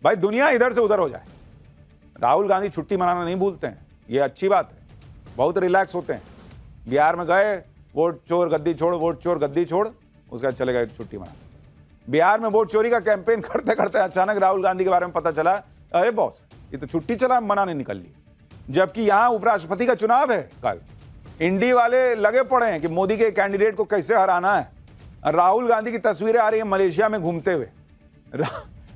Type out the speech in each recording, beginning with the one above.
भाई दुनिया इधर से उधर हो जाए, राहुल गांधी छुट्टी मनाना नहीं भूलते हैं, ये अच्छी बात है, बहुत रिलैक्स होते हैं। बिहार में गए, वोट चोर गद्दी छोड़, वोट चोर गद्दी छोड़, उसके बाद चले गए छुट्टी मनाने। बिहार में वोट चोरी का कैंपेन करते करते अचानक राहुल गांधी के बारे में पता चला, अरे बॉस ये तो छुट्टी चला मनाने निकल ली। जबकि यहां उपराष्ट्रपति का चुनाव है कल, इंडी वाले लगे पड़े हैं कि मोदी के कैंडिडेट को कैसे हराना है। राहुल गांधी की तस्वीरें आ रही हैं मलेशिया में घूमते हुए।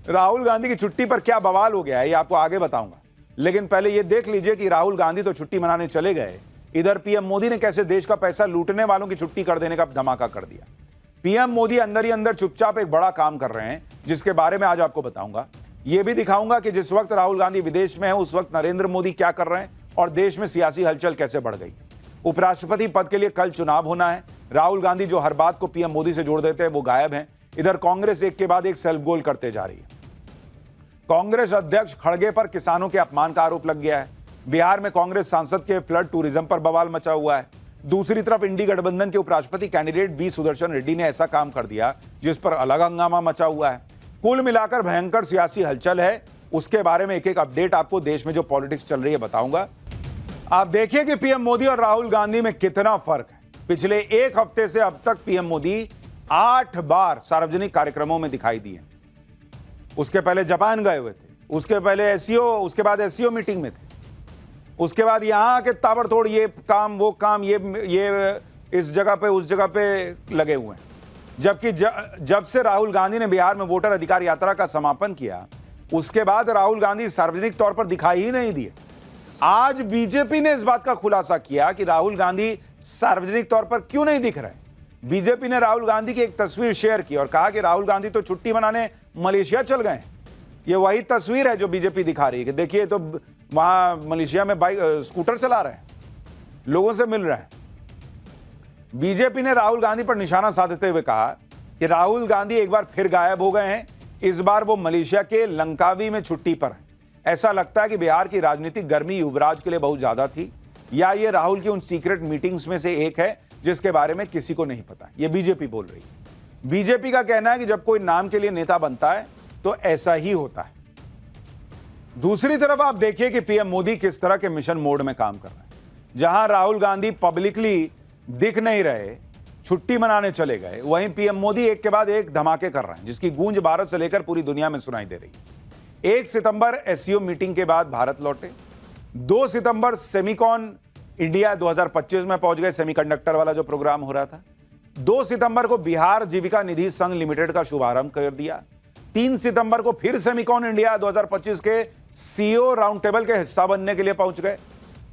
राहुल गांधी की छुट्टी पर क्या बवाल हो गया है ये आपको आगे बताऊंगा, लेकिन पहले ये देख लीजिए कि राहुल गांधी तो छुट्टी मनाने चले गए, इधर पीएम मोदी ने कैसे देश का पैसा लूटने वालों की छुट्टी कर देने का धमाका कर दिया। पीएम मोदी अंदर ही अंदर चुपचाप एक बड़ा काम कर रहे हैं, जिसके बारे में आज आपको बताऊंगा। यह भी दिखाऊंगा कि जिस वक्त राहुल गांधी विदेश में है उस वक्त नरेंद्र मोदी क्या कर रहे हैं और देश में सियासी हलचल कैसे बढ़ गई। उपराष्ट्रपति पद के लिए कल चुनाव होना है। राहुल गांधी जो हर बात को पीएम मोदी से जोड़ देते हैं वो गायब हैं। इधर कांग्रेस एक के बाद एक सेल्फ गोल करते जा रही है। कांग्रेस अध्यक्ष खड़गे पर किसानों के अपमान का आरोप लग गया है। बिहार में कांग्रेस सांसद के फ्लड टूरिज्म पर बवाल मचा हुआ है। दूसरी तरफ इंडी गठबंधन के उपराष्ट्रपति कैंडिडेट बी सुदर्शन रेड्डी ने ऐसा काम कर दिया जिस पर अलग हंगामा मचा हुआ है। कुल मिलाकर भयंकर सियासी हलचल है। उसके बारे में एक एक अपडेट आपको देश में जो पॉलिटिक्स चल रही है बताऊंगा। आप देखिए कि पीएम मोदी और राहुल गांधी में कितना फर्क है। पिछले एक हफ्ते से अब तक पीएम मोदी 8 बार सार्वजनिक कार्यक्रमों में दिखाई दिए। उसके पहले जापान गए हुए थे, उसके पहले एससीओ, उसके बाद एससीओ मीटिंग में थे, उसके बाद यहां के ताबड़तोड़ ये काम वो काम, ये इस जगह पे उस जगह पे लगे हुए हैं। जबकि जब से राहुल गांधी ने बिहार में वोटर अधिकार यात्रा का समापन किया उसके बाद राहुल गांधी सार्वजनिक तौर पर दिखाई ही नहीं दिए। आज बीजेपी ने इस बात का खुलासा किया कि राहुल गांधी सार्वजनिक तौर पर क्यों नहीं दिख रहे। बीजेपी ने राहुल गांधी की एक तस्वीर शेयर की और कहा कि राहुल गांधी तो छुट्टी मनाने मलेशिया चल गए। ये वही तस्वीर है जो बीजेपी दिखा रही है कि देखिए तो वहां मलेशिया में बाइक स्कूटर चला रहे हैं, लोगों से मिल रहे हैं। बीजेपी ने राहुल गांधी पर निशाना साधते हुए कहा कि राहुल गांधी एक बार फिर गायब हो गए हैं। इस बार वो मलेशिया के लंकावी में छुट्टी पर है। ऐसा लगता है कि बिहार की राजनीतिक गर्मी युवराज के लिए बहुत ज्यादा थी, या ये राहुल की उन सीक्रेट मीटिंग्स में से एक है जिसके बारे में किसी को नहीं पता। ये बीजेपी बोल रही है। बीजेपी का कहना है कि जब कोई नाम के लिए नेता बनता है तो ऐसा ही होता है। दूसरी तरफ आप देखिए कि पीएम मोदी किस तरह के मिशन मोड में काम कर रहे हैं। जहां राहुल गांधी पब्लिकली दिख नहीं रहे, छुट्टी मनाने चले गए, वहीं पीएम मोदी एक के बाद एक धमाके कर रहे हैं जिसकी गूंज भारत से लेकर पूरी दुनिया में सुनाई दे रही है। 1 सितंबर एससीओ मीटिंग के बाद भारत लौटे। 2 सितंबर सेमिकॉन इंडिया 2025 में पहुंच गए, सेमीकंडक्टर वाला जो प्रोग्राम हो रहा था। 2 सितंबर को बिहार जीविका निधि संघ लिमिटेड का शुभारंभ कर दिया। 3 सितंबर को फिर सेमिकॉन इंडिया 2025 के सीईओ राउंड टेबल के हिस्सा बनने के लिए पहुंच गए।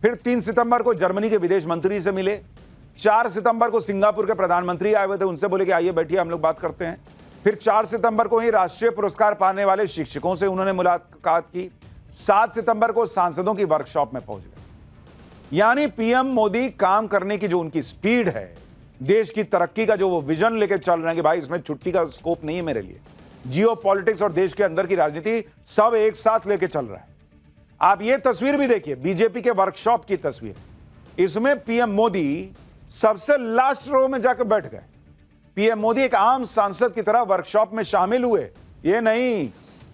फिर 3 सितंबर को जर्मनी के विदेश मंत्री से मिले। 4 सितंबर को सिंगापुर के प्रधानमंत्री आए हुए थे, उनसे बोले कि आइए बैठिए हम लोग बात करते हैं। फिर 4 सितंबर को ही राष्ट्रीय पुरस्कार पाने वाले शिक्षकों से उन्होंने मुलाकात की। 7 सितंबर को सांसदों की वर्कशॉप में पहुंच गए। यानी पीएम मोदी काम करने की जो उनकी स्पीड है, देश की तरक्की का जो वो विजन लेकर चल रहे हैं कि भाई इसमें छुट्टी का स्कोप नहीं है मेरे लिए, जियो पॉलिटिक्स और देश के अंदर की राजनीति सब एक साथ लेके चल रहा है। आप ये तस्वीर भी देखिए, बीजेपी के वर्कशॉप की तस्वीर। इसमें पीएम मोदी सबसे लास्ट रो में जाकर बैठ गए। पीएम मोदी एक आम सांसद की तरह वर्कशॉप में शामिल हुए। ये नहीं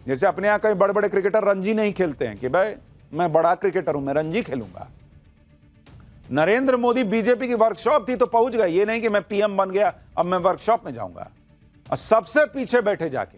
जैसे अपने यहां कई बड़े बड़े क्रिकेटर रणजी नहीं खेलते हैं कि भाई मैं बड़ा क्रिकेटर हूं, मैं रणजी खेलूंगा। नरेंद्र मोदी बीजेपी की वर्कशॉप थी तो पहुंच गए। ये नहीं कि मैं पीएम बन गया अब मैं वर्कशॉप में जाऊंगा। और सबसे पीछे बैठे जाके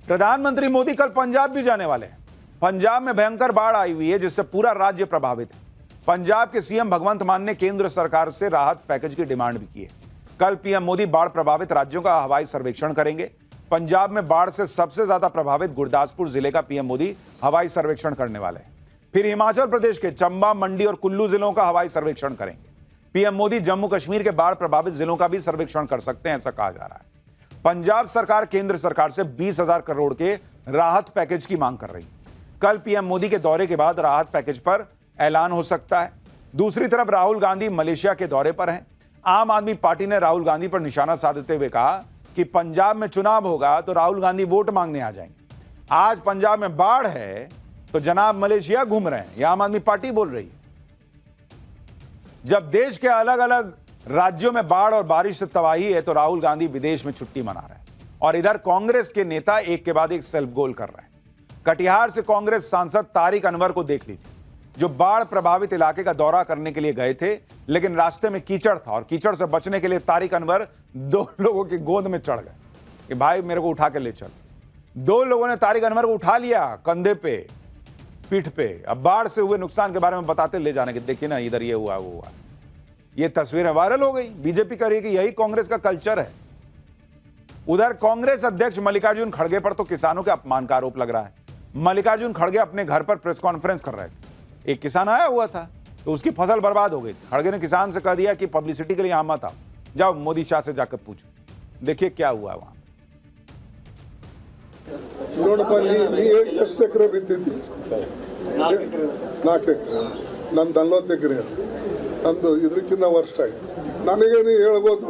प्रधानमंत्री मोदी कल पंजाब भी जाने वाले हैं। पंजाब में भयंकर बाढ़ आई हुई है जिससे पूरा राज्य प्रभावित है। पंजाब के सीएम भगवंत मान ने केंद्र सरकार से राहत पैकेज की डिमांड भी की है। कल पीएम मोदी बाढ़ प्रभावित राज्यों का हवाई सर्वेक्षण करेंगे। पंजाब में बाढ़ से सबसे ज्यादा प्रभावित गुरदासपुर जिले का पीएम मोदी हवाई सर्वेक्षण करने वाले हैं। फिर हिमाचल प्रदेश के चंबा, मंडी और कुल्लू जिलों का हवाई सर्वेक्षण करेंगे। पीएम मोदी जम्मू कश्मीर के बाढ़ प्रभावित जिलों का भी सर्वेक्षण कर सकते हैं, ऐसा कहा जा रहा है। पंजाब सरकार केंद्र सरकार से 20,000 करोड़ के राहत पैकेज की मांग कर रही है। कल पीएम मोदी के दौरे के बाद राहत पैकेज पर ऐलान हो सकता है। दूसरी तरफ राहुल गांधी मलेशिया के दौरे पर हैं। आम आदमी पार्टी ने राहुल गांधी पर निशाना साधते हुए कहा कि पंजाब में चुनाव होगा तो राहुल गांधी वोट मांगने आ जाएंगे। आज पंजाब में बाढ़ है तो जनाब मलेशिया घूम रहे हैं, यह आम आदमी पार्टी बोल रही है। जब देश के अलग अलग राज्यों में बाढ़ और बारिश से तबाही है तो राहुल गांधी विदेश में छुट्टी मना रहे हैं और इधर कांग्रेस के नेता एक के बाद एक सेल्फ गोल कर रहे हैं। कटिहार से कांग्रेस सांसद तारिक अनवर को देख लीजिए, जो बाढ़ प्रभावित इलाके का दौरा करने के लिए गए थे, लेकिन रास्ते में कीचड़ था और कीचड़ से बचने के लिए तारिक अनवर 2 लोगों की गोद में चढ़ गए कि भाई मेरे को उठा के ले चल। 2 लोगों ने तारिक अनवर को उठा लिया, कंधे पे, पीठ पे। अब बाढ़ से हुए नुकसान के बारे में बताते ले जाने के, देखिए ना इधर ये हुआ वो हुआ। ये तस्वीरें वायरल हो गई। बीजेपी कह रही है कि यही कांग्रेस का कल्चर है। उधर कांग्रेस अध्यक्ष मल्लिकार्जुन खड़गे पर तो किसानों के अपमान का आरोप लग रहा है। मल्लिकार्जुन खड़गे अपने घर पर प्रेस कॉन्फ्रेंस कर रहे थे, एक किसान आया हुआ था तो उसकी फसल बर्बाद हो गई। खड़गे ने किसान से कह दिया कि पब्लिसिटी के लिए यहां मत आओ, जाओ मोदी शाह से जाकर पूछो। देखिए क्या हुआ वहां। ನೋಡಪ್ಪ ನೀ ಎಷ್ಟು ಎಕರೆ ಬಿತ್ತಿದ್ದಿ? 4 ಎಕರೆ. ನಂದು 40 ಎಕರೆ. ನಂದು ಇದಕ್ಕಿಂತ ವರ್ಷ ಆಗಿದೆ. ನನಗೆ ನೀ ಹೇಳ್ಬೋದು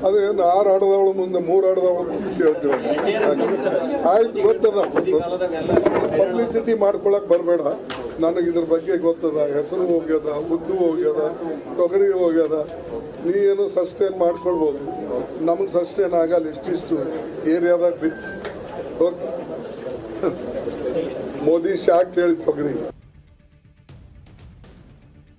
ಅದೇನು 6 ಆಡದವಳು ಮುಂದೆ 3 ಆಡದವಳು ಮುಂದೆ ಕೇಳ್ತೀವಿ. ಆಯ್ತು, ಗೊತ್ತದ. ಪಬ್ಲಿಸಿಟಿ ಮಾಡ್ಕೊಳಕ್ ಬರಬೇಡ. ನನಗೆ ಇದ್ರ ಬಗ್ಗೆ ಗೊತ್ತದ. ಹೆಸರು ಹೋಗ್ಯದ, ಉದ್ದು ಹೋಗ್ಯದ, ತೊಗರಿ ಹೋಗ್ಯದ. ನೀ ಏನು ಸಸ್ಟೈನ್ ಮಾಡ್ಕೊಳ್ಬೋದು, ನಮಗೆ ಸಸ್ಟೈನ್ ಆಗಲ್ಲ. ಇಷ್ಟಿಷ್ಟು ಏರಿಯಾದಾಗ ಬಿತ್ತು. मोदी शाह केल पकड़ी।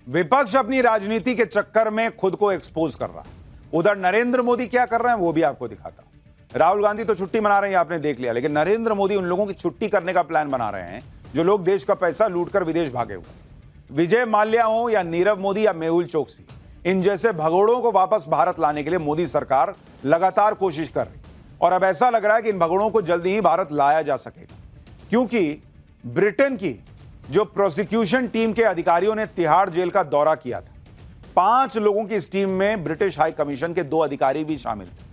विपक्ष अपनी राजनीति के चक्कर में खुद को एक्सपोज कर रहा है। उधर नरेंद्र मोदी क्या कर रहे हैं वो भी आपको दिखाता हूं। राहुल गांधी तो छुट्टी मना रहे हैं, आपने देख लिया, लेकिन नरेंद्र मोदी उन लोगों की छुट्टी करने का प्लान बना रहे हैं जो लोग देश का पैसा लूटकर विदेश भागे हुए। विजय माल्या हो या नीरव मोदी या मेहुल चोकसी, इन जैसे भगोड़ों को वापस भारत लाने के लिए मोदी सरकार लगातार कोशिश कर रही है। और अब ऐसा लग रहा है कि इन भगोड़ों को जल्दी ही भारत लाया जा सकेगा, क्योंकि ब्रिटेन की जो प्रोसिक्यूशन टीम के अधिकारियों ने तिहाड़ जेल का दौरा किया था, 5 लोगों की इस टीम में ब्रिटिश हाई कमीशन के 2 अधिकारी भी शामिल थे।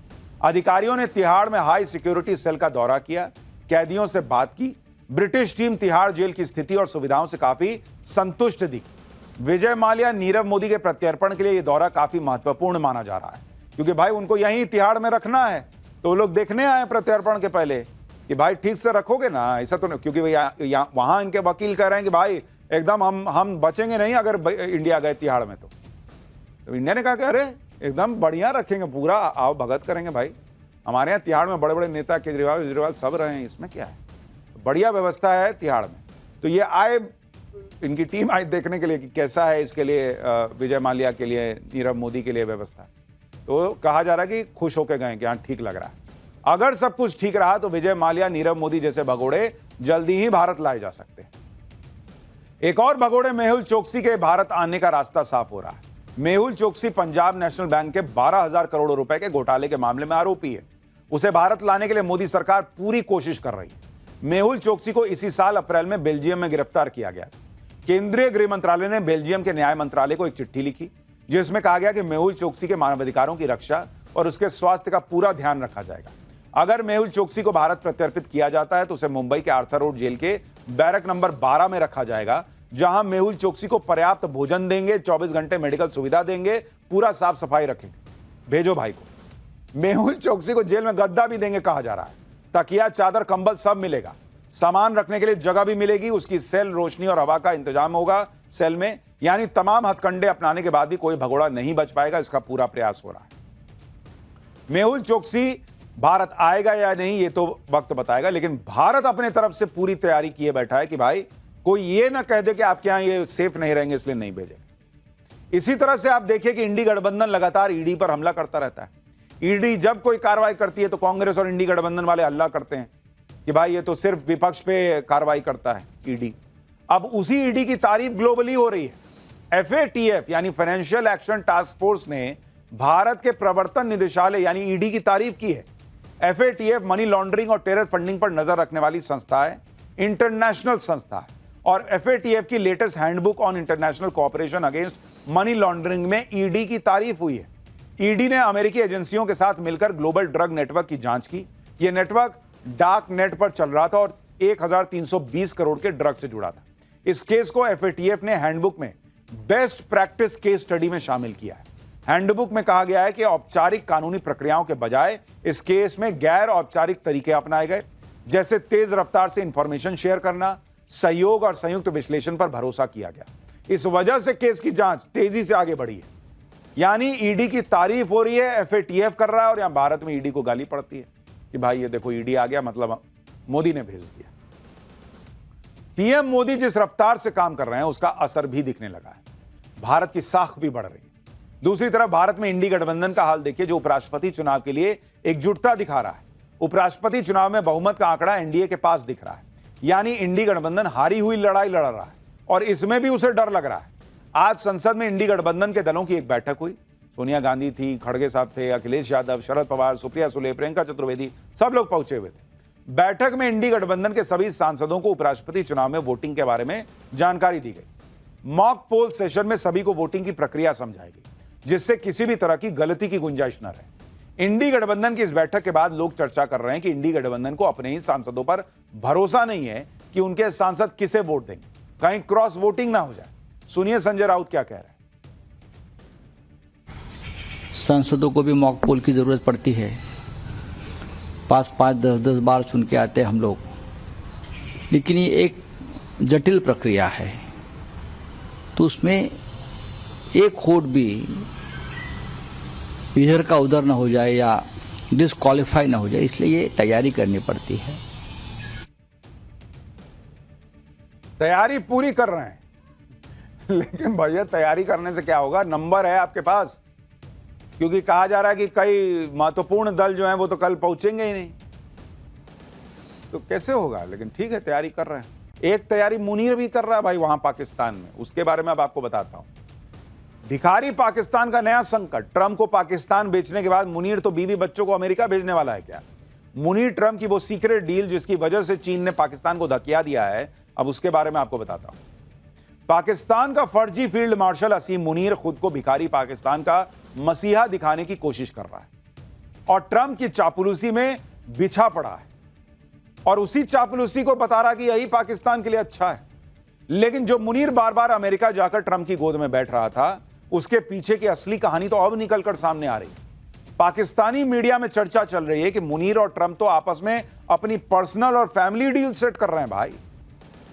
अधिकारियों ने तिहाड़ में हाई सिक्योरिटी सेल का दौरा किया, कैदियों से बात की। ब्रिटिश टीम तिहाड़ जेल की स्थिति और सुविधाओं से काफी संतुष्ट दिखी। विजय माल्या, नीरव मोदी के प्रत्यर्पण के लिए यह दौरा काफी महत्वपूर्ण माना जा रहा है, क्योंकि भाई उनको यहीं तिहाड़ में रखना है। तो लोग देखने आए प्रत्यर्पण के पहले कि भाई ठीक से रखोगे ना, ऐसा तो नहीं, क्योंकि वहां इनके वकील कह रहे हैं कि भाई एकदम हम बचेंगे नहीं अगर इंडिया गए तिहाड़ में। तो इंडिया ने कहा कि अरे एकदम बढ़िया रखेंगे, पूरा आओ भगत करेंगे भाई। हमारे यहाँ तिहाड़ में बड़े बड़े नेता केजरीवाल सब रहे हैं, इसमें क्या है, बढ़िया व्यवस्था है तिहाड़ में। तो ये आए, इनकी टीम आई देखने के लिए कि कैसा है इसके लिए विजय माल्या के लिए, नीरव मोदी के लिए व्यवस्था। तो कहा जा रहा है कि खुश होकर गए कि हाँ ठीक लग रहा है। अगर सब कुछ ठीक रहा तो विजय माल्या, नीरव मोदी जैसे भगोड़े जल्दी ही भारत लाए जा सकते हैं। एक और भगोड़े मेहुल चोकसी के भारत आने का रास्ता साफ हो रहा है। मेहुल चोकसी पंजाब नेशनल बैंक के 12,000 करोड़ रुपए के घोटाले के मामले में आरोपी है। उसे भारत लाने के लिए मोदी सरकार पूरी कोशिश कर रही है। मेहुल चोकसी को इसी साल अप्रैल में बेल्जियम में गिरफ्तार किया गया था। केंद्रीय गृह मंत्रालय ने बेल्जियम के न्याय मंत्रालय को एक चिट्ठी लिखी, जिसमें कहा गया कि मेहुल चोकसी के मानवाधिकारों की रक्षा और उसके स्वास्थ्य का पूरा ध्यान रखा जाएगा। अगर मेहुल चोकसी को भारत प्रत्यर्पित किया जाता है तो उसे मुंबई के आर्थर रोड जेल के बैरक नंबर 12 में रखा जाएगा, जहां मेहुल चोकसी को पर्याप्त भोजन देंगे, 24 घंटे मेडिकल सुविधा देंगे, पूरा साफ सफाई रखेंगे। भेजो भाई को। मेहुल चोकसी को जेल में गद्दा भी देंगे कहा जा रहा है, तकिया, चादर, कंबल सब मिलेगा। सामान रखने के लिए जगह भी मिलेगी, उसकी सेल, रोशनी और हवा का इंतजाम होगा सेल में। यानी तमाम हथकंडे अपनाने के बाद भी कोई भगोड़ा नहीं बच पाएगा, इसका पूरा प्रयास हो रहा है। मेहुल चोकसी भारत आएगा या नहीं ये तो वक्त बताएगा, लेकिन भारत अपने तरफ से पूरी तैयारी किए बैठा है कि भाई कोई ये ना कह दे कि आपके यहां ये सेफ नहीं रहेंगे इसलिए नहीं भेजेंगे। इसी तरह से आप देखिए कि इंडी गठबंधन लगातार ईडी पर हमला करता रहता है। ईडी जब कोई कार्रवाई करती है तो कांग्रेस और इंडी गठबंधन वाले हल्ला करते हैं कि भाई ये तो सिर्फ विपक्ष पे कार्रवाई करता है ईडी। अब उसी ईडी की तारीफ ग्लोबली हो रही है। FATF यानी फाइनेंशियल एक्शन टास्क फोर्स ने भारत के प्रवर्तन निदेशालय यानी ईडी की तारीफ की है। FATF मनी लॉन्ड्रिंग और टेरर फंडिंग पर नजर रखने वाली संस्था है, इंटरनेशनल संस्था है। और FATF की latest handbook on international cooperation against money laundering में ईडी की तारीफ हुई है। ईडी ने अमेरिकी एजेंसियों के साथ मिलकर ग्लोबल ड्रग नेटवर्क की जांच की। यह नेटवर्क डार्क नेट पर चल रहा था और 1320 करोड़ के ड्रग से जुड़ा था। इस केस को FATF ने हैंडबुक में बेस्ट प्रैक्टिस केस स्टडी में शामिल किया है। हैंडबुक में कहा गया है कि औपचारिक कानूनी प्रक्रियाओं के बजाय इस केस में गैर औपचारिक तरीके अपनाए गए, जैसे तेज रफ्तार से इंफॉर्मेशन शेयर करना, सहयोग और संयुक्त विश्लेषण पर भरोसा किया गया। इस वजह से केस की जांच तेजी से आगे बढ़ी है। यानी ईडी की तारीफ हो रही है, FATF कर रहा है, और यहां भारत में ईडी को गाली पड़ती है कि भाई ये देखो ईडी आ गया, मतलब मोदी ने भेज दिया। पीएम मोदी जिस रफ्तार से काम कर रहे हैं उसका असर भी दिखने लगा है। भारत की साख भी बढ़ रही है। दूसरी तरफ भारत में इंडी गठबंधन का हाल देखिए, जो उपराष्ट्रपति चुनाव के लिए एकजुटता दिखा रहा है। उपराष्ट्रपति चुनाव में बहुमत का आंकड़ा एनडीए के पास दिख रहा है, यानी इंडी गठबंधन हारी हुई लड़ाई लड़ रहा है और इसमें भी उसे डर लग रहा है। आज संसद में इंडी गठबंधन के दलों की एक बैठक हुई। सोनिया गांधी थी, खड़गे साहब थे, अखिलेश यादव, शरद पवार, सुप्रिया सुले, प्रियंका चतुर्वेदी, सब लोग पहुंचे हुए थे। बैठक में इंडी गठबंधन के सभी सांसदों को उपराष्ट्रपति चुनाव में वोटिंग के बारे में जानकारी दी गई। मॉक पोल सेशन में सभी को वोटिंग की प्रक्रिया समझाई गई, जिससे किसी भी तरह की गलती की गुंजाइश न रहे। इंडी गठबंधन की इस बैठक के बाद लोग चर्चा कर रहे हैं कि इंडी गठबंधन को अपने ही सांसदों पर भरोसा नहीं है कि उनके सांसद किसे वोट देंगे, कहीं क्रॉस वोटिंग ना हो जाए। सुनिए संजय राउत क्या कह रहे हैं। सांसदों को भी मॉक पोल की जरूरत पड़ती है। 5-5, 10-10 बार सुन के आते हैं हम लोग, लेकिन ये एक जटिल प्रक्रिया है, तो उसमें एक वोट भी इधर का उधर ना हो जाए या डिसक्वालीफाई ना हो जाए, इसलिए ये तैयारी करनी पड़ती है। तैयारी पूरी कर रहे हैं, लेकिन भैया तैयारी करने से क्या होगा, नंबर है आपके पास, क्योंकि कहा जा रहा है कि कई महत्वपूर्ण दल जो हैं वो तो कल पहुंचेंगे ही नहीं, तो कैसे होगा। लेकिन ठीक है, तैयारी कर रहे हैं। एक तैयारी मुनीर भी कर रहा है भाई वहां पाकिस्तान में, उसके बारे में अब आपको बताता हूं। भिखारी पाकिस्तान का नया संकट। ट्रंप को पाकिस्तान बेचने के बाद मुनीर तो बीवी बच्चों को अमेरिका भेजने वाला है क्या? मुनीर ट्रंप की वो सीक्रेट डील जिसकी वजह से चीन ने पाकिस्तान को धकिया दिया है, अब उसके बारे में आपको बताता हूं। पाकिस्तान का फर्जी फील्ड मार्शल असीम मुनीर खुद को भिखारी पाकिस्तान का मसीहा दिखाने की कोशिश कर रहा है और ट्रंप की चापलूसी में बिछा पड़ा है और उसी चापलूसी को बता रहा कि यही पाकिस्तान के लिए अच्छा है। लेकिन जो मुनीर बार बार अमेरिका जाकर ट्रंप की गोद में बैठ रहा था, उसके पीछे की असली कहानी तो अब निकलकर सामने आ रही है। पाकिस्तानी मीडिया में चर्चा चल रही है कि मुनीर और ट्रंप तो आपस में अपनी पर्सनल और फैमिली डील सेट कर रहे हैं भाई।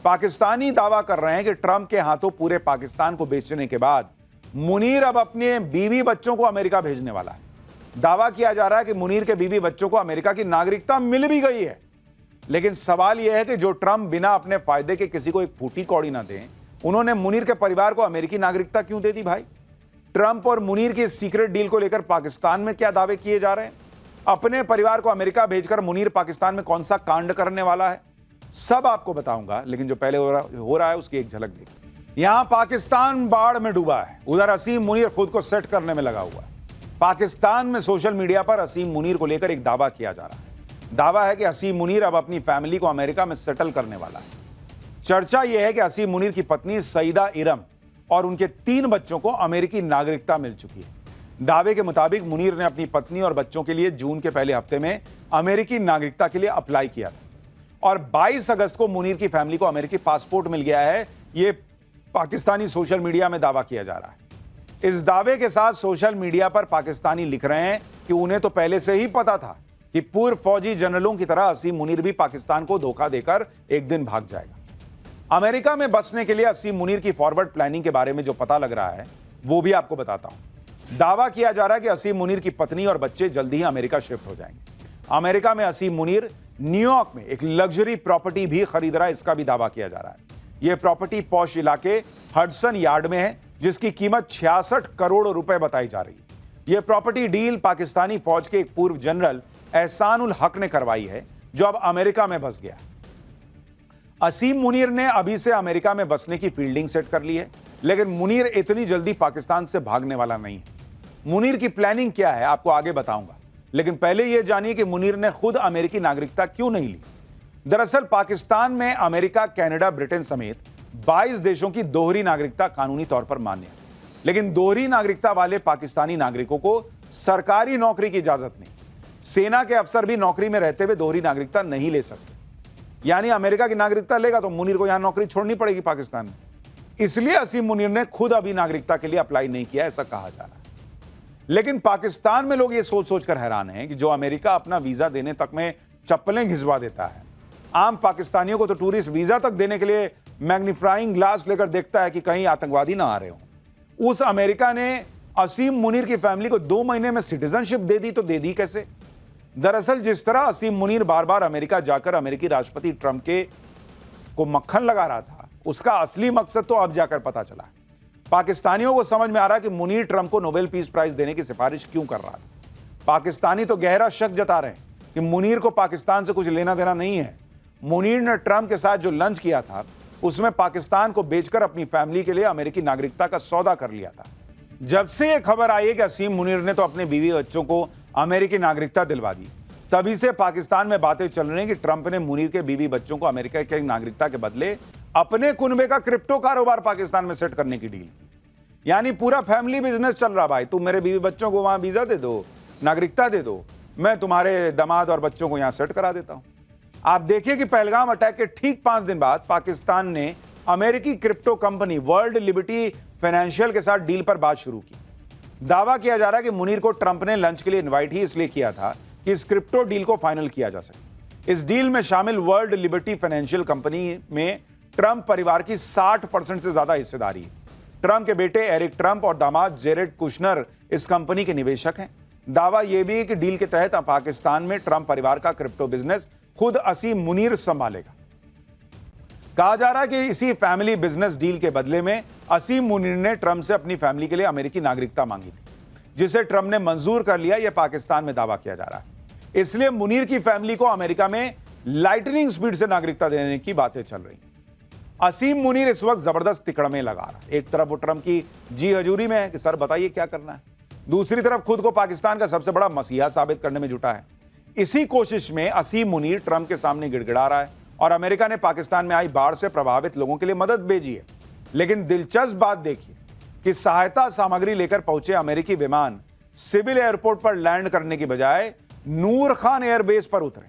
पाकिस्तानी दावा कर रहे हैं कि ट्रंप के हाथों पूरे पाकिस्तान को बेचने के बाद मुनीर अब अपने बीवी बच्चों को अमेरिका भेजने वाला है। दावा किया जा रहा है कि मुनीर के बीवी बच्चों को अमेरिका की नागरिकता मिल भी गई है, लेकिन सवाल यह है कि जो ट्रंप बिना अपने फायदे के किसी को एक फूटी कौड़ी ना दें, उन्होंने मुनीर के परिवार को अमेरिकी नागरिकता क्यों दे दी भाई? ट्रंप और मुनीर की सीक्रेट डील को लेकर पाकिस्तान में क्या दावे किए जा रहे हैं? अपने परिवार को अमेरिका भेजकर मुनीर पाकिस्तान में कौन सा कांड करने वाला है, सब आपको बताऊंगा। लेकिन जो पहले हो रहा है उसकी एक झलक देखिए। यहां पाकिस्तान बाढ़ में डूबा है, उधर असीम मुनीर खुद को सेट करने में लगा हुआ है। पाकिस्तान में सोशल मीडिया पर असीम मुनीर को लेकर एक दावा किया जा रहा है। दावा है कि असीम मुनीर अब अपनी फैमिली को अमेरिका में सेटल करने वाला है। चर्चा यह है कि असीम मुनीर की पत्नी सईदा इरम और उनके 3 बच्चों को अमेरिकी नागरिकता मिल चुकी है। दावे के मुताबिक मुनीर ने अपनी पत्नी और बच्चों के लिए जून के पहले हफ्ते में अमेरिकी नागरिकता के लिए अप्लाई किया था और 22 अगस्त को मुनीर की फैमिली को अमेरिकी पासपोर्ट मिल गया है। यह पाकिस्तानी सोशल मीडिया में दावा किया जा रहा है। इस दावे के साथ सोशल मीडिया पर पाकिस्तानी लिख रहे हैं कि उन्हें तो पहले से ही पता था कि पूर्व फौजी जनरलों की तरह असीम मुनीर भी पाकिस्तान को धोखा देकर एक दिन भाग जाएगा। अमेरिका में बसने के लिए असीम मुनीर की फॉरवर्ड प्लानिंग के बारे में जो पता लग रहा है वो भी आपको बताता हूं। दावा किया जा रहा है कि असीम मुनीर की पत्नी और बच्चे जल्दी ही अमेरिका शिफ्ट हो जाएंगे। अमेरिका में असीम मुनीर न्यूयॉर्क में एक लग्जरी प्रॉपर्टी भी खरीद रहा है, इसका भी दावा किया जा रहा है। यह प्रॉपर्टी पॉश इलाके हडसन यार्ड में है, जिसकी कीमत 66 करोड़ रुपए बताई जा रही है। यह प्रॉपर्टी डील पाकिस्तानी फौज के एक पूर्व जनरल एहसान उल हक ने करवाई है, जो अब अमेरिका में बस गया। असीम मुनीर ने अभी से अमेरिका में बसने की फील्डिंग सेट कर ली है, लेकिन मुनीर इतनी जल्दी पाकिस्तान से भागने वाला नहीं है। मुनीर की प्लानिंग क्या है आपको आगे बताऊंगा, लेकिन पहले यह जानिए कि मुनीर ने खुद अमेरिकी नागरिकता क्यों नहीं ली। दरअसल पाकिस्तान में अमेरिका, कनाडा, ब्रिटेन समेत 22 देशों की दोहरी नागरिकता कानूनी तौर पर मान्य है, लेकिन दोहरी नागरिकता वाले पाकिस्तानी नागरिकों को सरकारी नौकरी की इजाजत नहीं। सेना के अफसर भी नौकरी में रहते हुए दोहरी नागरिकता नहीं ले सकते। यानी अमेरिका की नागरिकता लेगा तो मुनीर को यहां नौकरी छोड़नी पड़ेगी पाकिस्तान में। इसलिए असीम मुनीर ने खुद अभी नागरिकता के लिए अप्लाई नहीं किया, ऐसा कहा जा रहा है। लेकिन पाकिस्तान में लोग ये सोच सोचकर हैरान हैं कि जो अमेरिका अपना वीजा देने तक में चप्पलें घिसवा देता है, आम पाकिस्तानियों को तो टूरिस्ट वीजा तक देने के लिए मैग्नीफाइंग ग्लास लेकर देखता है कि कहीं आतंकवादी ना आ रहे हो। उस अमेरिका ने असीम मुनीर की फैमिली को 2 महीने में सिटीजनशिप दे दी, तो दे दी कैसे? दरअसल जिस तरह असीम मुनीर बार बार अमेरिका जाकर अमेरिकी राष्ट्रपति ट्रंप के को मक्खन लगा रहा था, उसका असली मकसद तो अब जाकर पता चला। पाकिस्तानियों को समझ में आ रहा है कि मुनीर ट्रंप को नोबेल पीस प्राइज देने की सिफारिश क्यों कर रहा था। पाकिस्तानी तो गहरा शक जता रहे हैं कि मुनीर को पाकिस्तान से कुछ लेना देना नहीं है। मुनीर ने ट्रंप के साथ जो लंच किया था उसमें पाकिस्तान को बेचकर अपनी फैमिली के लिए अमेरिकी नागरिकता का सौदा कर लिया था। जब से यह खबर आई है कि असीम मुनीर ने तो अपने बीवी बच्चों को अमेरिकी नागरिकता दिलवा दी, तभी से पाकिस्तान में बातें चल रही हैं कि ट्रंप ने मुनीर के बीवी बच्चों को अमेरिका की नागरिकता के बदले अपने कुनबे का क्रिप्टो कारोबार पाकिस्तान में सेट करने की डील की। यानी पूरा फैमिली बिजनेस चल रहा। भाई, तुम मेरे बीवी बच्चों को वहां वीजा दे दो, नागरिकता दे दो, मैं तुम्हारे दामाद और बच्चों को यहां सेट करा देता हूं। आप देखिए कि पहलगाम अटैक के ठीक 5 दिन बाद पाकिस्तान ने अमेरिकी crypto company world liberty financial के साथ डील पर बात शुरू की। दावा किया जा रहा है कि मुनीर को ट्रंप ने लंच के लिए इनवाइट ही इसलिए किया था कि इस क्रिप्टो डील को फाइनल किया जा सके। इस डील में शामिल वर्ल्ड लिबर्टी फाइनेंशियल कंपनी में ट्रंप परिवार की 60% से ज्यादा हिस्सेदारी है। ट्रंप के बेटे एरिक ट्रंप और दामाद जेरेड कुशनर इस कंपनी के निवेशक हैं। दावा यह भी है कि डील के तहत पाकिस्तान में ट्रंप परिवार का क्रिप्टो बिजनेस खुद असीम मुनीर संभालेगा। कहा जा रहा है कि इसी फैमिली बिजनेस डील के बदले में असीम मुनीर ने ट्रंप से अपनी फैमिली के लिए अमेरिकी नागरिकता मांगी थी, जिसे ट्रंप ने मंजूर कर लिया। यह पाकिस्तान में दावा किया जा रहा है। इसलिए मुनीर की फैमिली को अमेरिका में लाइटनिंग स्पीड से नागरिकता देने की बातें चल रही हैं। असीम मुनीर इस वक्त जबरदस्त तिकड़ में लगा रहा है। एक तरफ वो ट्रंप की जी हजूरी में है कि सर बताइए क्या करना है, दूसरी तरफ खुद को पाकिस्तान का सबसे बड़ा मसीहा साबित करने में जुटा है। इसी कोशिश में असीम मुनीर ट्रंप के सामने गिड़गिड़ा रहा है और अमेरिका ने पाकिस्तान में आई बाढ़ से प्रभावित लोगों के लिए मदद भेजी है। लेकिन दिलचस्प बात देखिए कि सहायता सामग्री लेकर पहुंचे अमेरिकी विमान सिविल एयरपोर्ट पर लैंड करने की बजाय नूर खान एयरबेस पर उतरे।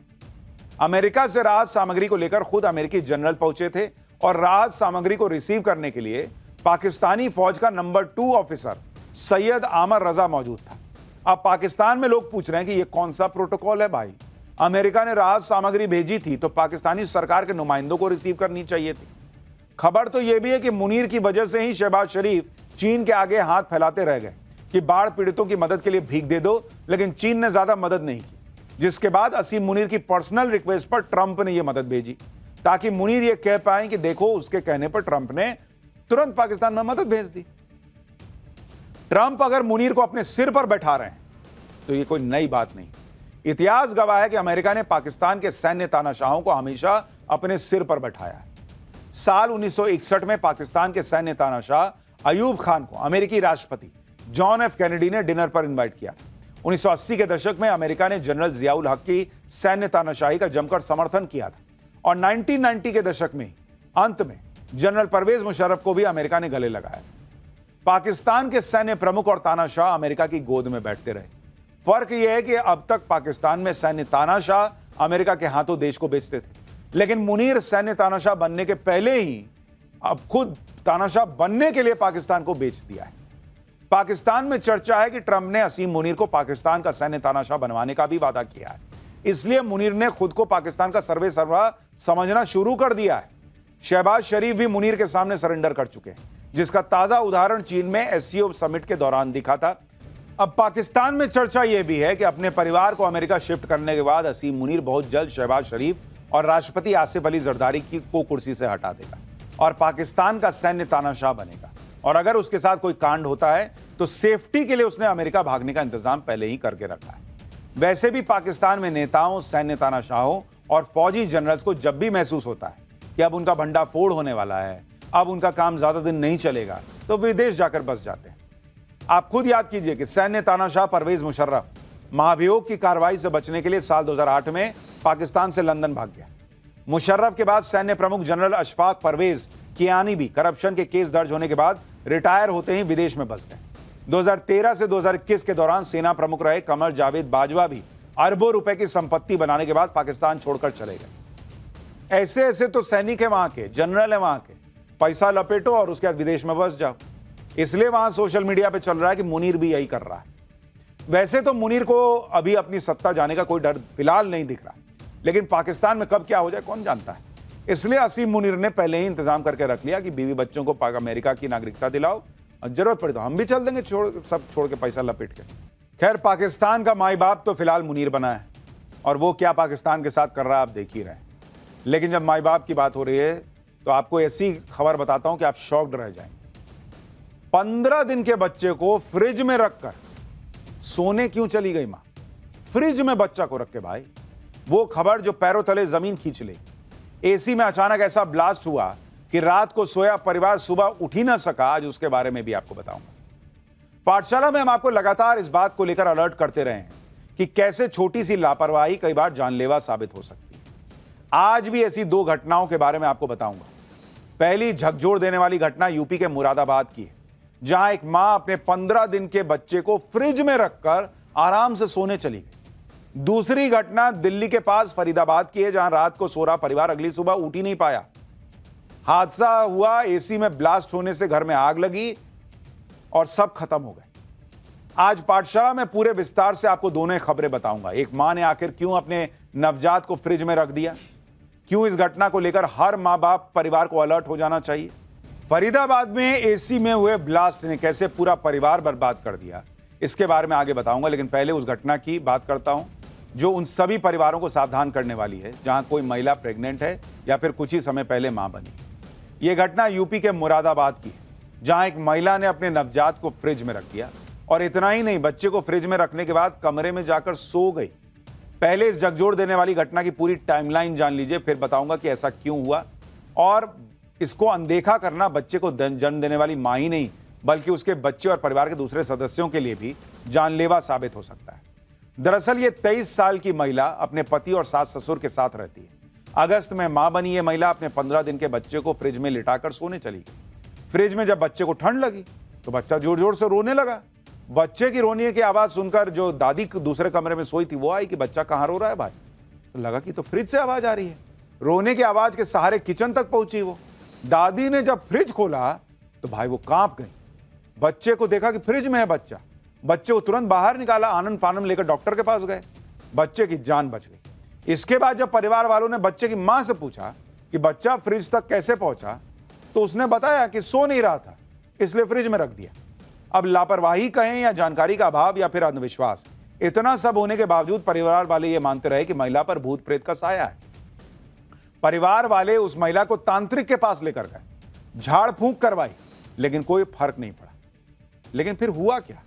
अमेरिका से राहत सामग्री को लेकर खुद अमेरिकी जनरल पहुंचे थे और राहत सामग्री को रिसीव करने के लिए पाकिस्तानी फौज का नंबर 2 ऑफिसर सैयद आमर रजा मौजूद था। अब पाकिस्तान में लोग पूछ रहे हैं कि यह कौन सा प्रोटोकॉल है। भाई, अमेरिका ने राहत सामग्री भेजी थी तो पाकिस्तानी सरकार के नुमाइंदों को रिसीव करनी चाहिए थी। खबर तो यह भी है कि मुनीर की वजह से ही शहबाज शरीफ चीन के आगे हाथ फैलाते रह गए कि बाढ़ पीड़ितों की मदद के लिए भीख दे दो, लेकिन चीन ने ज्यादा मदद नहीं की। जिसके बाद असीम मुनीर की पर्सनल रिक्वेस्ट पर ट्रंप ने यह मदद भेजी ताकि मुनीर यह कह पाए कि देखो, उसके कहने पर ट्रंप ने तुरंत पाकिस्तान में मदद भेज दी। ट्रंप अगर मुनीर को अपने सिर पर बैठा रहे हैं तो यह कोई नई बात नहीं। इतिहास गवाह है कि अमेरिका ने पाकिस्तान के सैन्य तानाशाहों को हमेशा अपने सिर पर बैठाया है। साल 1961 में पाकिस्तान के सैन्य तानाशाह अयूब खान को अमेरिकी राष्ट्रपति जॉन एफ कैनेडी ने डिनर पर इनवाइट किया। 1980 के दशक में अमेरिका ने जनरल जियाउल हक की सैन्य तानाशाही का जमकर समर्थन किया था और 1990 के दशक में अंत में जनरल परवेज मुशर्रफ को भी अमेरिका ने गले लगाया। पाकिस्तान के सैन्य प्रमुख और तानाशाह अमेरिका की गोद में बैठते रहे। फर्क यह है कि अब तक पाकिस्तान में सैन्य तानाशाह अमेरिका के हाथों देश को बेचते थे, लेकिन मुनीर सैन्य तानाशाह बनने के पहले ही अब खुद तानाशाह बनने के लिए पाकिस्तान को बेच दिया है। पाकिस्तान में चर्चा है कि ट्रंप ने असीम मुनीर को पाकिस्तान का सैन्य तानाशाह बनवाने का भी वादा किया है। इसलिए मुनीर ने खुद को पाकिस्तान का सर्वे सर्वा समझना शुरू कर दिया है। शहबाज शरीफ भी मुनीर के सामने सरेंडर कर चुके हैं, जिसका ताजा उदाहरण चीन में एससीओ समिट के दौरान दिखा था। अब पाकिस्तान में चर्चा यह भी है कि अपने परिवार को अमेरिका शिफ्ट करने के बाद असीम मुनीर बहुत जल्द शहबाज शरीफ और राष्ट्रपति आसिफ अली जरदारी को कुर्सी से हटा देगा और पाकिस्तान का सैन्य तानाशाह बनेगा। और अगर उसके साथ कोई कांड होता है तो सेफ्टी के लिए उसने अमेरिका भागने का इंतजाम पहले ही करके रखा है। वैसे भी पाकिस्तान में नेताओं, सैन्य तानाशाहों और फौजी जनरल्स को जब भी महसूस होता है कि अब उनका भंडाफोड़ होने वाला है, अब उनका काम ज्यादा दिन नहीं चलेगा, तो विदेश जाकर बस जाते हैं। आप खुद याद कीजिए कि सैन्य तानाशाह परवेज मुशर्रफ महाभियोग की कार्रवाई से बचने के लिए साल 2008 में पाकिस्तान से लंदन भाग गया। मुशर्रफ के बाद सैन्य प्रमुख जनरल अशफाक परवेज कियानी भी करप्शन के केस दर्ज होने के बाद रिटायर होते ही विदेश में बस गए। 2013 से 2021 के दौरान सेना प्रमुख रहे कमर जावेद बाजवा भी अरबों रुपए की संपत्ति बनाने के बाद पाकिस्तान छोड़कर चले गए। ऐसे ऐसे तो सैनिक है वहां के, जनरल है वहां के, पैसा लपेटो और उसके बाद विदेश में बस जाओ। इसलिए वहां सोशल मीडिया पे चल रहा है कि मुनीर भी यही कर रहा है। वैसे तो मुनीर को अभी अपनी सत्ता जाने का कोई डर फिलहाल नहीं दिख रहा, लेकिन पाकिस्तान में कब क्या हो जाए कौन जानता है। इसलिए असीम मुनीर ने पहले ही इंतजाम करके रख लिया कि बीवी बच्चों को अमेरिका की नागरिकता दिलाओ और जरूरत पड़े तो हम भी चल देंगे, सब छोड़ के पैसा लपेट के। खैर, पाकिस्तान का माई बाप तो फिलहाल मुनीर बना है और वो क्या पाकिस्तान के साथ कर रहा है आप देख ही रहे हैं। लेकिन जब माई बाप की बात हो रही है तो आपको ऐसी खबर बताता हूं कि आप शॉक्ड रह जाएंगे। 15 दिन के बच्चे को फ्रिज में रखकर सोने क्यों चली गई मां? फ्रिज में बच्चा को रख के भाई, वो खबर जो पैरों तले जमीन खींच लेगी। एसी में अचानक ऐसा ब्लास्ट हुआ कि रात को सोया परिवार सुबह उठ ही ना सका। आज उसके बारे में भी आपको बताऊंगा। पाठशाला में हम आपको लगातार इस बात को लेकर अलर्ट करते रहे हैं कि कैसे छोटी सी लापरवाही कई बार जानलेवा साबित हो सकती है। आज भी ऐसी 2 घटनाओं के बारे में आपको बताऊंगा। पहली झकझोर देने वाली घटना यूपी के मुरादाबाद की है, जहां एक मां अपने 15 दिन के बच्चे को फ्रिज में रखकर आराम से सोने चली गई। दूसरी घटना दिल्ली के पास फरीदाबाद की है, जहां रात को सो रहा परिवार अगली सुबह उठ ही नहीं पाया। हादसा हुआ, एसी में ब्लास्ट होने से घर में आग लगी और सब खत्म हो गए। आज पाठशाला में पूरे विस्तार से आपको दोनों खबरें बताऊंगा। एक मां ने आखिर क्यों अपने नवजात को फ्रिज में रख दिया, क्यों इस घटना को लेकर हर मां बाप परिवार को अलर्ट हो जाना चाहिए, फरीदाबाद में एसी में हुए ब्लास्ट ने कैसे पूरा परिवार बर्बाद कर दिया, इसके बारे में आगे बताऊंगा। लेकिन पहले उस घटना की बात करता हूं जो उन सभी परिवारों को सावधान करने वाली है जहां कोई महिला प्रेग्नेंट है या फिर कुछ ही समय पहले मां बनी। यह घटना यूपी के मुरादाबाद की है, जहां एक महिला ने अपने नवजात को फ्रिज में रख दिया और इतना ही नहीं, बच्चे को फ्रिज में रखने के बाद कमरे में जाकर सो गई। पहले इस झकझोर देने वाली घटना की पूरी टाइमलाइन जान लीजिए, फिर बताऊंगा कि ऐसा क्यों हुआ। और इसको अनदेखा करना बच्चे को जन्म देने वाली मां ही नहीं बल्कि उसके बच्चे और परिवार के दूसरे सदस्यों के लिए भी जानलेवा साबित हो सकता है। दरअसल ये 23 साल की महिला अपने पति और सास ससुर के साथ रहती है। अगस्त में मां बनी ये महिला अपने 15 दिन के बच्चे को फ्रिज में लिटाकर सोने चली गई। फ्रिज में जब बच्चे को ठंड लगी तो बच्चा जोर जोर से रोने लगा। बच्चे की रोने की आवाज सुनकर जो दादी दूसरे कमरे में सोई थी वो आई कि बच्चा कहां रो रहा है भाई। तो लगा कि तो फ्रिज से आवाज आ रही है। रोने की आवाज के सहारे किचन तक पहुंची वो। दादी ने जब फ्रिज खोला तो भाई वो कांप गई। बच्चे को देखा कि फ्रिज में है बच्चा। बच्चे को तुरंत बाहर निकाला, आनंद फानम लेकर डॉक्टर के पास गए। बच्चे की जान बच गई। इसके बाद जब परिवार वालों ने बच्चे की मां से पूछा कि बच्चा फ्रिज तक कैसे पहुंचा, तो उसने बताया कि सो नहीं रहा था इसलिए फ्रिज में रख दिया। अब लापरवाही कहें या जानकारी का अभाव या फिर अंधविश्वास, इतना सब होने के बावजूद परिवार वाले ये मानते रहे कि महिला पर भूत प्रेत का साया है। परिवार वाले उस महिला को तांत्रिक के पास लेकर गए, झाड़ फूंक करवाई, लेकिन कोई फर्क नहीं पड़ा। लेकिन फिर हुआ क्या,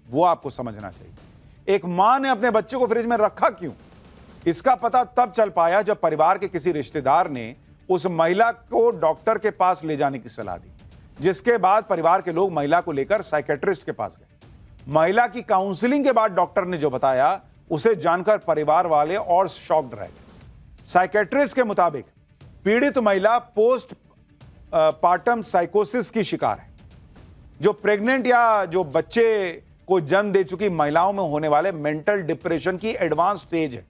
वो आपको समझना चाहिए। एक मां ने अपने बच्चे को फ्रिज में रखा क्यों, इसका पता तब चल पाया जब परिवार के किसी रिश्तेदार ने उस महिला को डॉक्टर के पास ले जाने की सलाह दी, जिसके बाद परिवार के लोग महिला को लेकर साइकेट्रिस्ट के पास गए। महिला की काउंसलिंग के बाद डॉक्टर ने जो बताया उसे जानकर परिवार वाले और शॉक्ड रह गए। साइकेट्रिस्ट के मुताबिक पीड़ित महिला पोस्ट पार्टम साइकोसिस की शिकार है, जो प्रेग्नेंट या जो बच्चे को जन्म दे चुकी महिलाओं में होने वाले मेंटल डिप्रेशन की एडवांस स्टेज है।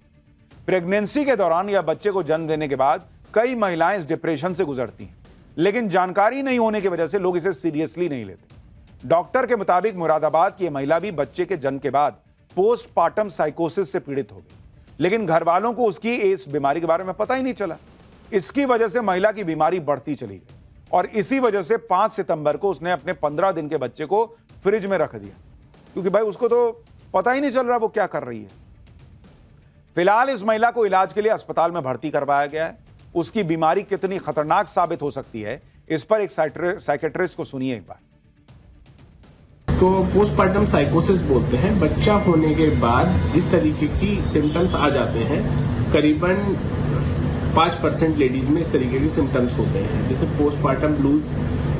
प्रेगनेंसी के दौरान या बच्चे को जन्म देने के बाद कई महिलाएं इस डिप्रेशन से गुजरती हैं, लेकिन जानकारी नहीं होने की वजह से लोग इसे सीरियसली नहीं लेते। डॉक्टर के मुताबिक मुरादाबाद की महिला भी बच्चे के जन्म के बाद पोस्टपार्टम साइकोसिस से पीड़ित हो गई, लेकिन घर वालों को उसकी इस बीमारी के बारे में पता ही नहीं चला। इसकी वजह से महिला की बीमारी बढ़ती चली गई और इसी वजह से 5 सितंबर को उसने अपने 15 दिन के बच्चे को फ्रिज में रख दिया, क्योंकि भाई उसको तो पता ही नहीं चल रहा वो क्या कर रही है। फिलहाल इस महिला को इलाज के लिए अस्पताल में भर्ती करवाया गया है। उसकी बीमारी कितनी खतरनाक साबित हो सकती है, इस पर एक साइकेट्रिस्ट को सुनिए एक बार। तो पोस्टपार्टम साइकोसिस बोलते हैं। बच्चा होने के बाद इस तरीके की सिम्टम्स आ जाते हैं। करीबन 5% लेडीज में इस तरीके के सिम्टम्स होते हैं, जैसे पोस्टपार्टम ब्लूज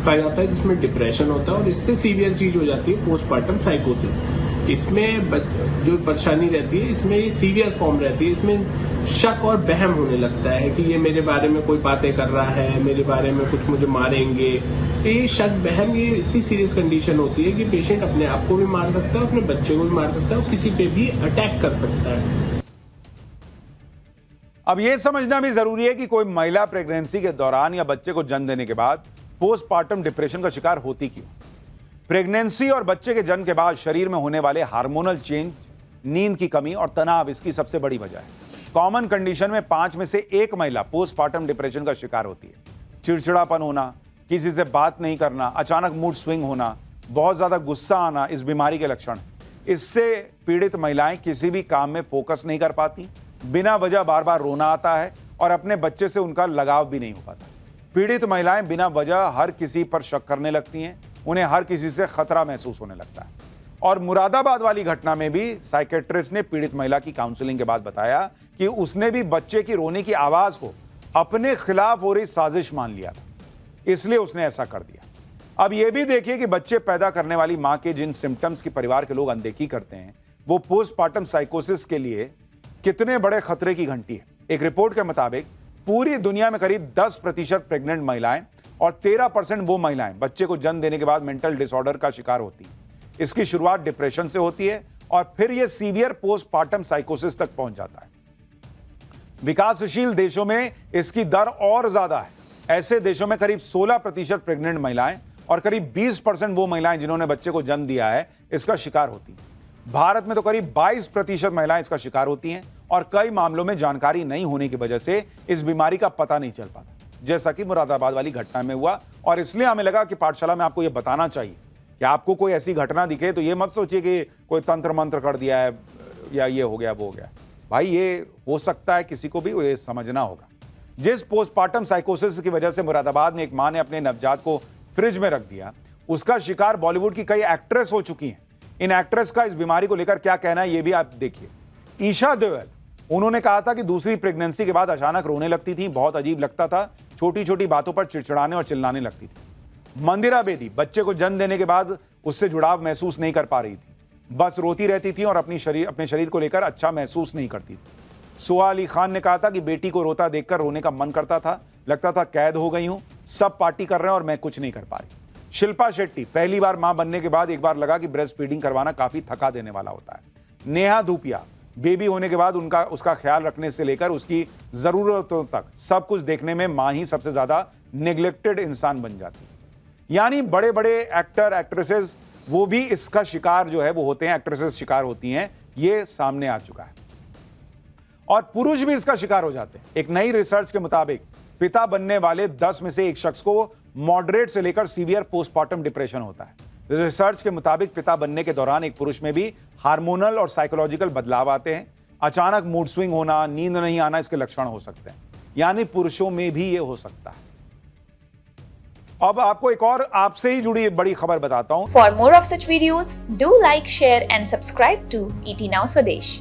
पाया जाता है, जिसमें डिप्रेशन होता है, और इससे सीवियर चीज हो जाती है पोस्टपार्टम साइकोसिस। इसमें जो परेशानी रहती है, इसमें ये सीवियर फॉर्म रहती है। इसमें शक और वहम होने लगता है कि ये मेरे बारे में कोई बातें कर रहा है, मेरे बारे में कुछ मुझे मारेंगे। ये शक वहम, ये इतनी सीरियस कंडीशन होती है कि पेशेंट अपने आप को भी मार सकता है, अपने बच्चे को भी मार सकता है और किसी पे भी अटैक कर सकता है। अब यह समझना भी जरूरी है कि कोई महिला प्रेगनेंसी के दौरान या बच्चे को जन्म देने के बाद पोस्टपार्टम डिप्रेशन का शिकार होती क्यों। प्रेगनेंसी और बच्चे के जन्म के बाद शरीर में होने वाले हार्मोनल चेंज, नींद की कमी और तनाव इसकी सबसे बड़ी वजह है। कॉमन कंडीशन में 5 में से 1 महिला पोस्टपार्टम डिप्रेशन का शिकार होती है। चिड़चिड़ापन होना, किसी से बात नहीं करना, अचानक मूड स्विंग होना, बहुत ज्यादा गुस्सा आना इस बीमारी के लक्षण है। इससे पीड़ित महिलाएं किसी भी काम में फोकस नहीं कर पाती, बिना वजह बार बार रोना आता है और अपने बच्चे से उनका लगाव भी नहीं हो पाता। पीड़ित महिलाएं बिना वजह हर किसी पर शक करने लगती हैं, उन्हें हर किसी से खतरा महसूस होने लगता है। और मुरादाबाद वाली घटना में भी साइकेट्रिस्ट ने पीड़ित महिला की काउंसलिंग के बाद बताया कि उसने भी बच्चे की रोने की आवाज को अपने खिलाफ हो रही साजिश मान लिया था, इसलिए उसने ऐसा कर दिया। अब यह भी देखिए कि बच्चे पैदा करने वाली मां के जिन सिम्टम्स की परिवार के लोग अनदेखी करते हैं, वो पोस्टमार्टम साइकोसिस के लिए कितने बड़े खतरे की घंटी है। एक रिपोर्ट के मुताबिक पूरी दुनिया में करीब 10% प्रेग्नेंट महिलाएं और 13% वो महिलाएं बच्चे को जन्म देने के बाद मेंटल डिसऑर्डर का शिकार होती हैं। इसकी शुरुआत डिप्रेशन से होती है और फिर यह सीवियर पोस्टमार्टम साइकोसिस तक पहुंच जाता है। विकासशील देशों में इसकी दर और ज्यादा है। ऐसे देशों में करीब 16% प्रेग्नेंट महिलाएं और करीब 20% वो महिलाएं जिन्होंने बच्चे को जन्म दिया है इसका शिकार होती हैं। भारत में तो करीब 22% महिलाएं इसका शिकार होती हैं और कई मामलों में जानकारी नहीं होने की वजह से इस बीमारी का पता नहीं चल पाता, जैसा कि मुरादाबाद वाली घटना में हुआ। और इसलिए हमें लगा कि पाठशाला में आपको यह बताना चाहिए कि आपको कोई ऐसी घटना दिखे तो ये मत सोचिए कि कोई तंत्र मंत्र कर दिया है या ये हो गया वो हो गया। भाई ये हो सकता है, किसी को भी ये समझना होगा। जिस पोस्टमार्टम साइकोसिस की वजह से मुरादाबाद में एक मां ने अपने नवजात को फ्रिज में रख दिया, उसका शिकार बॉलीवुड की कई एक्ट्रेस हो चुकी हैं। इन एक्ट्रेस का इस बीमारी को लेकर क्या कहना है ये भी आप देखिए। ईशा देओल, उन्होंने कहा था कि दूसरी प्रेगनेंसी के बाद अचानक रोने लगती थी, बहुत अजीब लगता था, छोटी छोटी बातों पर चिड़चिड़ाने और चिल्लाने लगती थी। मंदिरा बेदी बच्चे को जन्म देने के बाद उससे जुड़ाव महसूस नहीं कर पा रही थी, बस रोती रहती थी और अपने शरीर को लेकर अच्छा महसूस नहीं करती थी। सुहा अली खान ने कहा था कि बेटी को रोता देखकर रोने का मन करता था, लगता था कैद हो गई हूं, सब पार्टी कर रहे हैं और मैं कुछ नहीं कर पा रही। शिल्पा शेट्टी, पहली बार मां बनने के बाद एक बार लगा कि ब्रेस्ट फीडिंग करवाना काफी थका देने वाला होता है। नेहा धूपिया, बेबी होने के बाद उसका ख्याल रखने से लेकर उसकी जरूरतों तक सब कुछ देखने में मां ही सबसे ज्यादा नेग्लेक्टेड इंसान बन जाती है। यानी बड़े बड़े एक्टर एक्ट्रेसेस वो भी इसका शिकार जो है वो होते हैं, एक्ट्रेसेस शिकार होती हैं, ये सामने आ चुका है। और पुरुष भी इसका शिकार हो जाते हैं। एक नई रिसर्च के मुताबिक पिता बनने वाले 10 में से एक शख्स को मॉडरेट से लेकर सीवियर पोस्टमार्टम डिप्रेशन होता है। रिसर्च के मुताबिक पिता बनने के दौरान एक पुरुष में भी हार्मोनल और साइकोलॉजिकल बदलाव आते हैं। अचानक मूड स्विंग होना, नींद नहीं आना इसके लक्षण हो सकते हैं। यानी पुरुषों में भी ये हो सकता है। अब आपको एक और आपसे ही जुड़ी बड़ी खबर बताता हूं। For more of such videos, do like, share and subscribe to ET Now Swadesh.